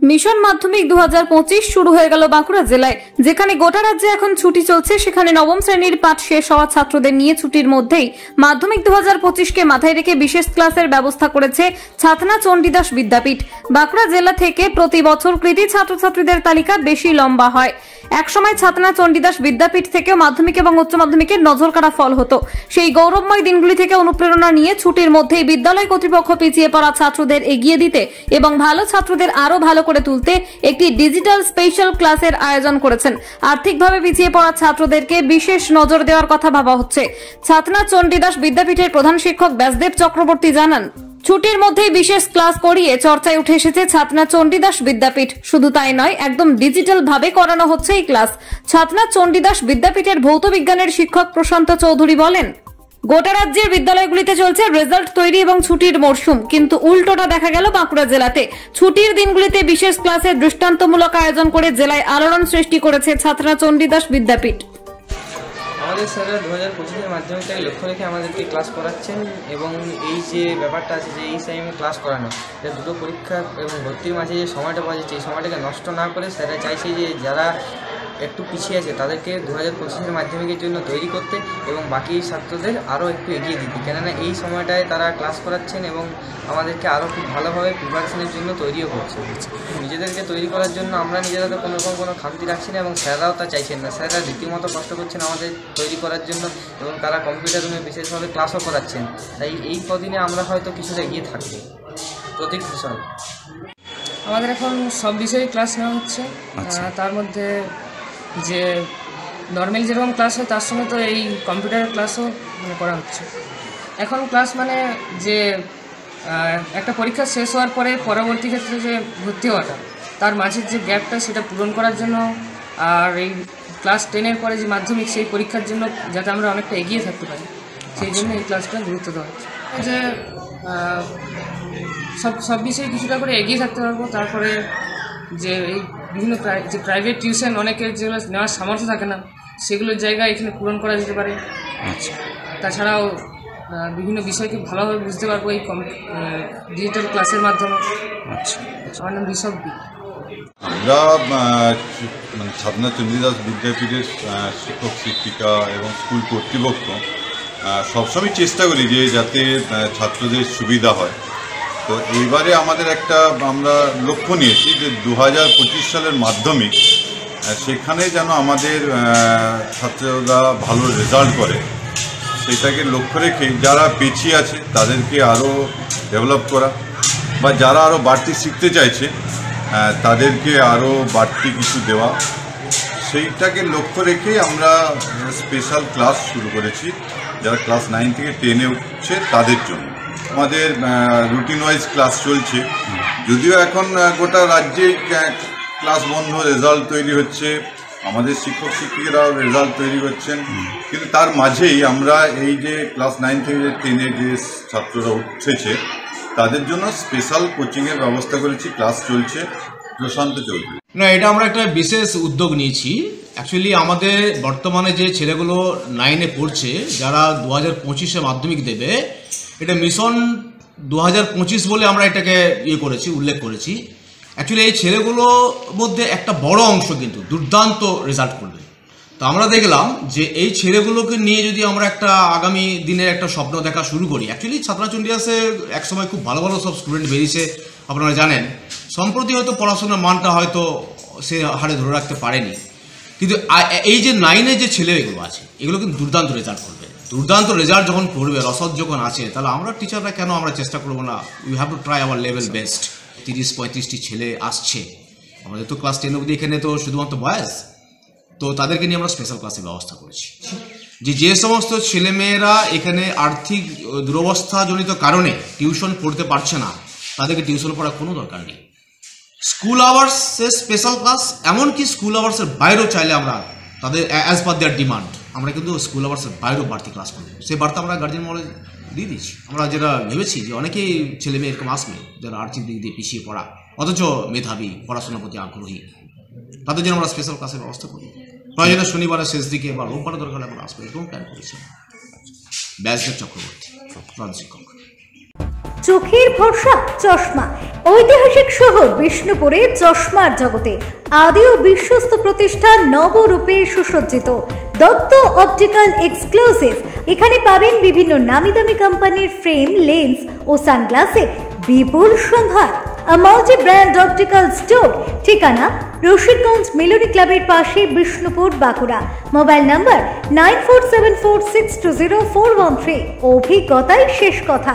Mission মাধ্যমিক 2025 শুরু হয়ে গেল বাঁকুড়া জেলায়। যেখানে গোটা রাজ্যে এখন ছুটি চলছে, সেখানে নবম শ্রেণীর পাঠ শেষ হওয়া ছাত্রদের নিয়ে ছুটির মধ্যেই মাধ্যমিক 2025কে মাথায় রেখে বিশেষ ক্লাসের ব্যবস্থা করেছে ছাতনা চণ্ডীদাস বিদ্যাপীঠ। বাঁকুড়া জেলা থেকে প্রতি বছর কৃতী ছাত্রছাত্রীদের তালিকা বেশি লম্বা হয়। একসময় ছাতনা চণ্ডীদাস বিদ্যাপীঠ থেকেও মাধ্যমিক এবং উচ্চ মাধ্যমিকের নজরকাড়া ফল হতো। সেই গৌরবময় দিনগুলি থেকে অনুপ্রেরণা নিয়ে ছুটির মধ্যেই বিদ্যালয় কর্তৃপক্ষ পিছিয়ে পড়া ছাত্রদের এগিয়ে দিতে এবং ভালো ছাত্রদের আরো ভালো করে তুলতে একটি ডিজিটাল স্পেশাল ক্লাসের আয়োজন করেছেন। আর্থিকভাবে পিছিয়ে পড়া ছাত্রদেরকে বিশেষ নজর দেওয়ার কথা ভাবা হচ্ছে। ছাতনা চণ্ডীদাস বিদ্যাপীঠের প্রধান শিক্ষক ব্যাসদেব চক্রবর্তী জানান, ছুটির মধ্যেই বিশেষ ক্লাস করিয়ে চর্চায় উঠে এসেছে ছাতনা চণ্ডীদাস বিদ্যাপীঠ। শুধু তাই নয়, একদম ডিজিটাল ভাবে করানো হচ্ছে এই ক্লাস। ছাতনা চণ্ডীদাস বিদ্যাপীঠের ভৌত বিজ্ঞানের শিক্ষক প্রশান্ত চৌধুরী বলেন, গোটা রাজ্যের বিদ্যালয়গুলিতে চলছে রেজাল্ট তৈরি এবং ছুটির মরশুম, কিন্তু উল্টোটা দেখা গেল বাঁকুড়া জেলাতে। ছুটির দিনগুলিতে বিশেষ ক্লাসের দৃষ্টান্তমূলক আয়োজন করে জেলায় আলোড়ন সৃষ্টি করেছে ছাতনা চণ্ডীদাস বিদ্যাপীঠ। আমাদের স্যাররা 2025-এর মাধ্যমিকটাকে লক্ষ্য রেখে আমাদেরকে ক্লাস করাচ্ছেন এবং এই যে ব্যাপারটা আছে যে এই টাইমে ক্লাস করানো, দুটো পরীক্ষা এবং ভর্তির মাঝে যে সময়টা পাওয়া যাচ্ছে, এই সময়টাকে নষ্ট না করে স্যাররা চাইছে যে যারা একটু পিছিয়ে আছে তাদেরকে 2025-এর মাধ্যমিকের জন্য তৈরি করতে এবং বাকি ছাত্রদের আরও একটু এগিয়ে দিতে। কেননা এই সময়টায় তারা ক্লাস করাচ্ছেন এবং আমাদেরকে আরও খুব ভালোভাবে প্রিপারেশনের জন্য তৈরিও করছে। নিজেদেরকে তৈরি করার জন্য আমরা নিজেরা তো কোনো খামতি রাখছি না এবং স্যাররাও তা চাইছেন না। স্যাররা রীতিমতো কষ্ট করছেন আমাদের তৈরি করার জন্য এবং তারা কম্পিউটার রুমে বিশেষভাবে ক্লাসও করাচ্ছেন। তাই এই কদিনে আমরা হয়তো কিছুটা এগিয়ে থাকবো। প্রতীক ভূষণ, আমাদের এখন সব বিষয়ে ক্লাস নেওয়া হচ্ছে। তার মধ্যে যে নর্মাল যেরকম ক্লাস হয় তার সঙ্গে তো এই কম্পিউটার ক্লাসও করা হচ্ছে। এখন ক্লাস মানে যে একটা পরীক্ষা শেষ হওয়ার পরে পরবর্তী ক্ষেত্রে যে ভর্তি হওয়াটা, তার মাঝের যে গ্যাপটা সেটা পূরণ করার জন্য, আর এই ক্লাস 10-এর পরে যে মাধ্যমিক সেই পরীক্ষার জন্য যাতে আমরা অনেকটা এগিয়ে থাকতে পারি, সেই জন্য এই ক্লাসটা গুরুত্ব দেওয়া হচ্ছে। যে সব বিষয়ে কিছুটা করে এগিয়ে থাকতে পারবো। তারপরে যে এই বিভিন্ন যে প্রাইভেট টিউশন অনেকের যেগুলো নেওয়ার সামর্থ্য থাকে না, সেগুলোর জায়গায় এখানে পূরণ করা যেতে পারে। তাছাড়াও বিভিন্ন বিষয়কে ভালোভাবে বুঝতে পারবো এই ডিজিটাল ক্লাসের মাধ্যমে। আমার নাম ঋষভ বি। আমরা ছাতনা চণ্ডীদাস বিদ্যাপীঠের শিক্ষক শিক্ষিকা এবং স্কুল কর্তৃপক্ষ সবসময় চেষ্টা করি যে যাতে ছাত্রদের সুবিধা হয়। তো এইবারে আমাদের আমরা লক্ষ্য নিয়েছি যে 2025 সালের মাধ্যমিক, সেখানে যেন আমাদের ছাত্ররা ভালো রেজাল্ট করে, সেটাকে লক্ষ্য রেখে যারা পিছিয়ে আছে তাদেরকে আরও ডেভেলপ করা, বা যারা আরও বাড়তি শিখতে চাইছে তাদেরকে আরও বাড়তি কিছু দেওয়া, সেইটাকে লক্ষ্য রেখেই আমরা স্পেশাল ক্লাস শুরু করেছি যারা ক্লাস 9 থেকে 10-এ উঠছে তাদের জন্য। আমাদের রুটিন ওয়াইজ ক্লাস চলছে, যদিও এখন গোটা রাজ্যেই ক্লাস বন্ধ, রেজাল্ট তৈরি হচ্ছে, আমাদের শিক্ষক শিক্ষিকারাও রেজাল্ট তৈরি করছেন, কিন্তু তার মাঝেই আমরা এই যে ক্লাস 9 থেকে 10-এ যে ছাত্ররা উঠেছে তাদের জন্য স্পেশাল কোচিংয়ের ব্যবস্থা করেছি। ক্লাস চলছে। প্রশান্ত চৌধুরী, না, এটা আমরা একটা বিশেষ উদ্যোগ নিয়েছি। অ্যাকচুয়ালি আমাদের বর্তমানে যে ছেলেগুলো 9-এ পড়ছে, যারা 2025-এ মাধ্যমিক দেবে, এটা মিশন 2025 বলে আমরা এটাকে উল্লেখ করেছি। অ্যাকচুয়ালি এই ছেলেগুলোর মধ্যে একটা বড় অংশ কিন্তু দুর্দান্ত রেজাল্ট করবে। তো আমরা দেখলাম যে এই ছেলেগুলোকে নিয়ে যদি আমরা একটা আগামী দিনের একটা স্বপ্ন দেখা শুরু করি। অ্যাকচুয়ালি ছাতনা চণ্ডীদাসে একসময় খুব ভালো ভালো সব স্টুডেন্ট বেরিয়েছে, আপনারা জানেন। সম্প্রতি হয়তো পড়াশোনার মানটা হয়তো সে হারে ধরে রাখতে পারেনি, কিন্তু এই যে 9-এ যে ছেলেগুলো আছে এগুলো কিন্তু দুর্দান্ত রেজাল্ট করবে। দুর্দান্ত রেজাল্ট যখন করবে, রসদ যখন আছে, তাহলে আমরা টিচাররা কেন আমরা চেষ্টা করবো না? We have to try our level best. 30-35টি ছেলে আসছে আমাদের, তো ক্লাস 10 অবধি এখানে তো শুধুমাত্র বয়েজ, তো তাদেরকে নিয়ে আমরা স্পেশাল ক্লাসের ব্যবস্থা করেছি। যে সমস্ত ছেলেমেয়েরা এখানে আর্থিক দুরবস্থাজনিত কারণে টিউশন পড়তে পারছে না, তাদেরকে টিউশন পড়ার কোনো দরকার নেই। স্কুল আওয়ার্সের স্পেশাল ক্লাস, এমনকি স্কুল আওয়ার্সের বাইরেও চাইলে আমরা তাদের অ্যাজ পার দেয়ার ডিমান্ড আমরা কিন্তু স্কুল আওয়ার্সের বাইরেও বাড়তি ক্লাস করব। সেই বার্তা আমরা গার্জেন মহলে দিয়ে দিচ্ছি। আমরা যেটা ভেবেছি যে অনেকেই ছেলে মেয়ে এরকম আসবে যারা আর্থিক দিক দিয়ে পিছিয়ে পড়া, অথচ মেধাবী, পড়াশোনার প্রতি আগ্রহী, তাদের জন্য আমরা স্পেশাল ক্লাসের ব্যবস্থা করি। প্রয়োজনে শনিবারের শেষ দিকে বা রোববারের দরকার আমরা আসবো, এরকম প্ল্যান করেছি। ব্যাসদেব চক্রবর্তী, প্রধান শিক্ষক। চোখের ভরসা চশমা। ঐতিহাসিক শহর বিষ্ণুপুরে চশমার জগতে আদি ও বিশ্বস্ত প্রতিষ্ঠান নবরূপে সুসজ্জিত দত্ত অপটিক্যাল এক্সক্লুসিভ। এখানে পাবেন বিভিন্ন নামি দামি কোম্পানির ফ্রেম, লেন্স ও সানগ্লাসে বিপুল সম্ভার। মাল্টি ব্র্যান্ড অপটিক্যাল স্টোর, ঠিকানা রশিদগঞ্জ মিলনী ক্লাবের পাশে, বিষ্ণুপুর, বাঁকুড়া। Mobile number 9474620413। অভিজ্ঞতাই শেষ কথা।